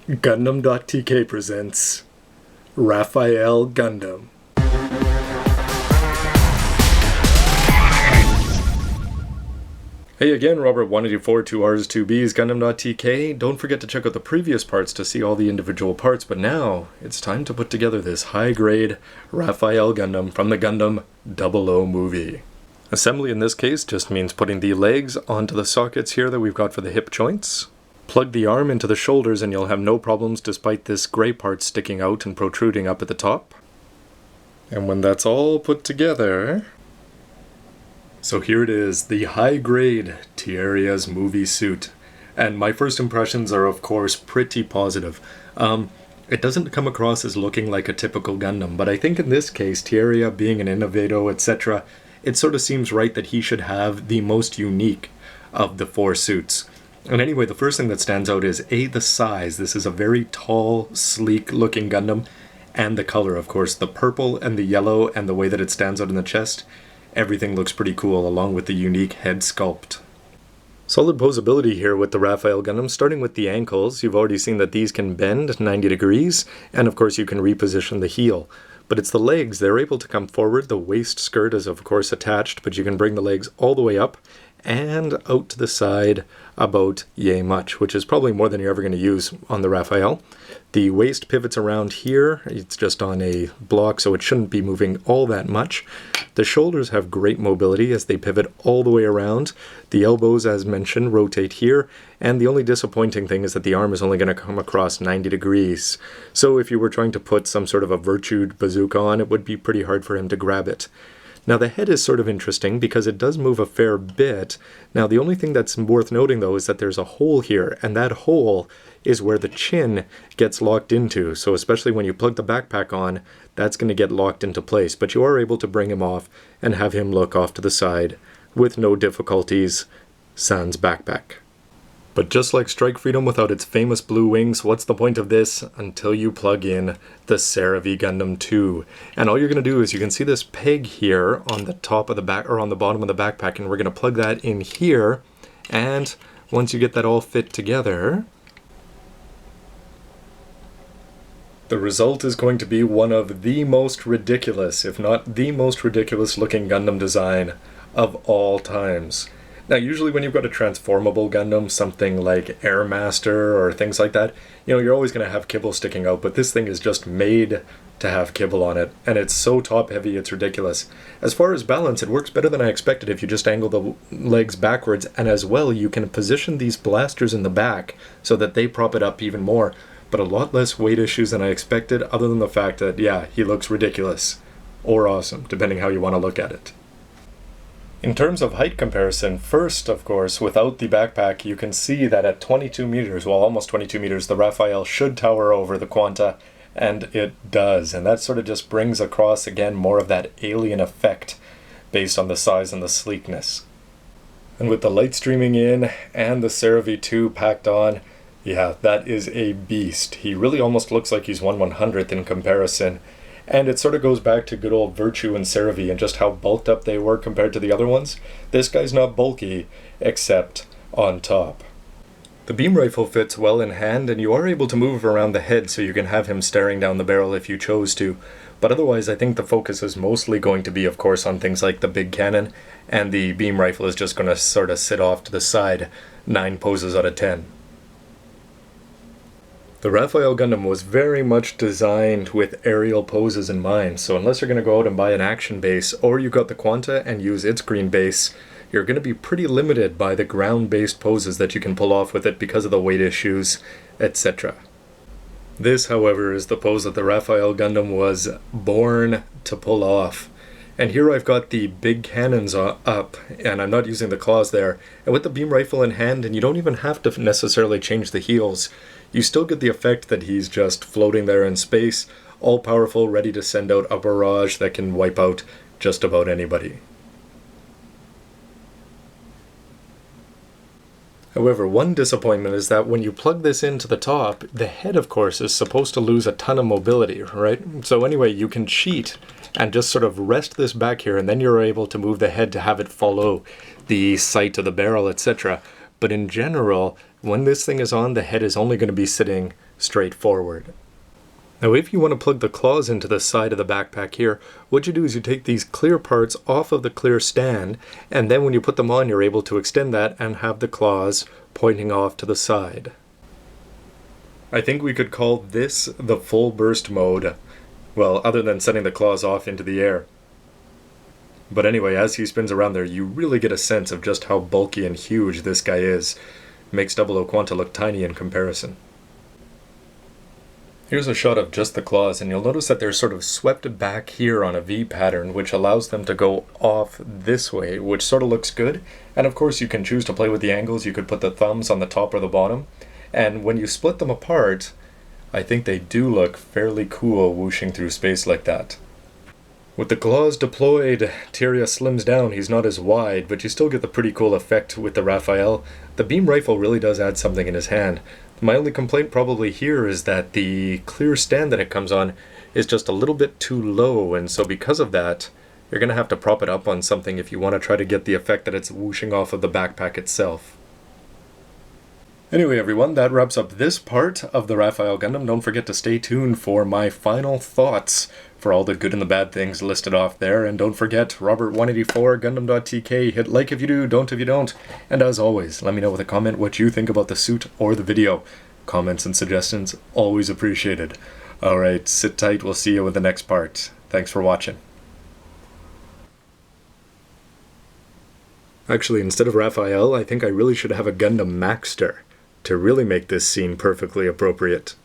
Gundam.tk presents Raphael Gundam. Hey again, Robert 184, 2Rs, 2Bs, Gundam.tk. Don't forget to check out the previous parts to see all the individual parts, but now it's time to put together this high-grade Raphael Gundam from the Gundam 00 movie. Assembly in this case just means putting the legs onto the sockets here that we've got for the hip joints. Plug the arm into the shoulders and you'll have no problems despite this gray part sticking out and protruding up at the top. And when that's all put together... So here it is, the high-grade Tieria's movie suit. And my first impressions are of course pretty positive. It doesn't come across as looking like a typical Gundam, but I think in this case, Tieria being an innovator, etc., it sort of seems right that he should have the most unique of the four suits. And anyway, the first thing that stands out is the size. This is a very tall, sleek-looking Gundam, and the color, of course. The purple and the yellow and the way that it stands out in the chest, everything looks pretty cool, along with the unique head sculpt. Solid posability here with the Raphael Gundam, starting with the ankles. You've already seen that these can bend 90 degrees, and of course you can reposition the heel. But it's the legs, they're able to come forward. The waist skirt is of course attached, but you can bring the legs all the way up and out to the side about yay much, which is probably more than you're ever going to use on the Raphael. The waist pivots around here. It's just on a block, so it shouldn't be moving all that much. The shoulders have great mobility as they pivot all the way around. The elbows, as mentioned, rotate here, and the only disappointing thing is that the arm is only going to come across 90 degrees. So if you were trying to put some sort of a virtued bazooka on, it would be pretty hard for him to grab it. Now the head is sort of interesting because it does move a fair bit. Now the only thing that's worth noting though is that there's a hole here, and that hole is where the chin gets locked into. So especially when you plug the backpack on, that's going to get locked into place. But you are able to bring him off and have him look off to the side with no difficulties, sans backpack. But just like Strike Freedom without its famous blue wings, what's the point of this until you plug in the Cerevi Gundam 2? And all you're going to do is you can see this peg here on the top of the back, or on the bottom of the backpack, and we're going to plug that in here. And once you get that all fit together, the result is going to be one of the most ridiculous, if not the most ridiculous looking Gundam design of all times. Now, usually when you've got a transformable Gundam, something like Airmaster or things like that, you know, you're always going to have kibble sticking out, but this thing is just made to have kibble on it, and it's so top-heavy, it's ridiculous. As far as balance, it works better than I expected if you just angle the legs backwards, and as well, you can position these blasters in the back so that they prop it up even more, but a lot less weight issues than I expected, other than the fact that, yeah, he looks ridiculous. Or awesome, depending how you want to look at it. In terms of height comparison, first, of course, without the backpack, you can see that at 22 meters, well, almost 22 meters, the Raphael should tower over the Quanta, and it does. And that sort of just brings across, again, more of that alien effect based on the size and the sleekness. And with the light streaming in and the Cerevi 2 packed on, yeah, that is a beast. He really almost looks like he's 1/100th in comparison. And it sort of goes back to good old Virtue and Cerevi and just how bulked up they were compared to the other ones. This guy's not bulky, except on top. The beam rifle fits well in hand, and you are able to move around the head so you can have him staring down the barrel if you chose to. But otherwise, I think the focus is mostly going to be, of course, on things like the big cannon, and the beam rifle is just going to sort of sit off to the side 9 poses out of 10. The Raphael Gundam was very much designed with aerial poses in mind, so unless you're going to go out and buy an action base, or you got the Quanta and use its green base, you're going to be pretty limited by the ground-based poses that you can pull off with it because of the weight issues, etc. This, however, is the pose that the Raphael Gundam was born to pull off. And here I've got the big cannons up, and I'm not using the claws there, and with the beam rifle in hand, and you don't even have to necessarily change the heels, you still get the effect that he's just floating there in space, all-powerful, ready to send out a barrage that can wipe out just about anybody. However, one disappointment is that when you plug this into the top, the head, of course, is supposed to lose a ton of mobility, right? So anyway, you can cheat and just sort of rest this back here, and then you're able to move the head to have it follow the sight of the barrel, etc. But in general, when this thing is on, the head is only going to be sitting straightforward. Now if you want to plug the claws into the side of the backpack here, what you do is you take these clear parts off of the clear stand, and then when you put them on you're able to extend that and have the claws pointing off to the side. I think we could call this the full burst mode, well, other than sending the claws off into the air. But anyway, as he spins around there, you really get a sense of just how bulky and huge this guy is. Makes 00 Quanta look tiny in comparison. Here's a shot of just the claws, and you'll notice that they're sort of swept back here on a V pattern, which allows them to go off this way, which sort of looks good. And of course you can choose to play with the angles. You could put the thumbs on the top or the bottom. And when you split them apart, I think they do look fairly cool whooshing through space like that. With the claws deployed, Tyria slims down. He's not as wide, but you still get the pretty cool effect with the Raphael. The beam rifle really does add something in his hand. My only complaint probably here is that the clear stand that it comes on is just a little bit too low, and so because of that, you're going to have to prop it up on something if you want to try to get the effect that it's whooshing off of the backpack itself. Anyway everyone, that wraps up this part of the Raphael Gundam. Don't forget to stay tuned for my final thoughts for all the good and the bad things listed off there. And don't forget, Robert184, gundan.tk. Hit like if you do, don't if you don't. And as always, let me know with a comment what you think about the suit or the video. Comments and suggestions, always appreciated. Alright, sit tight, we'll see you with the next part. Thanks for watching. Actually, instead of Raphael, I think I really should have a Gundam Maxter to really make this scene perfectly appropriate.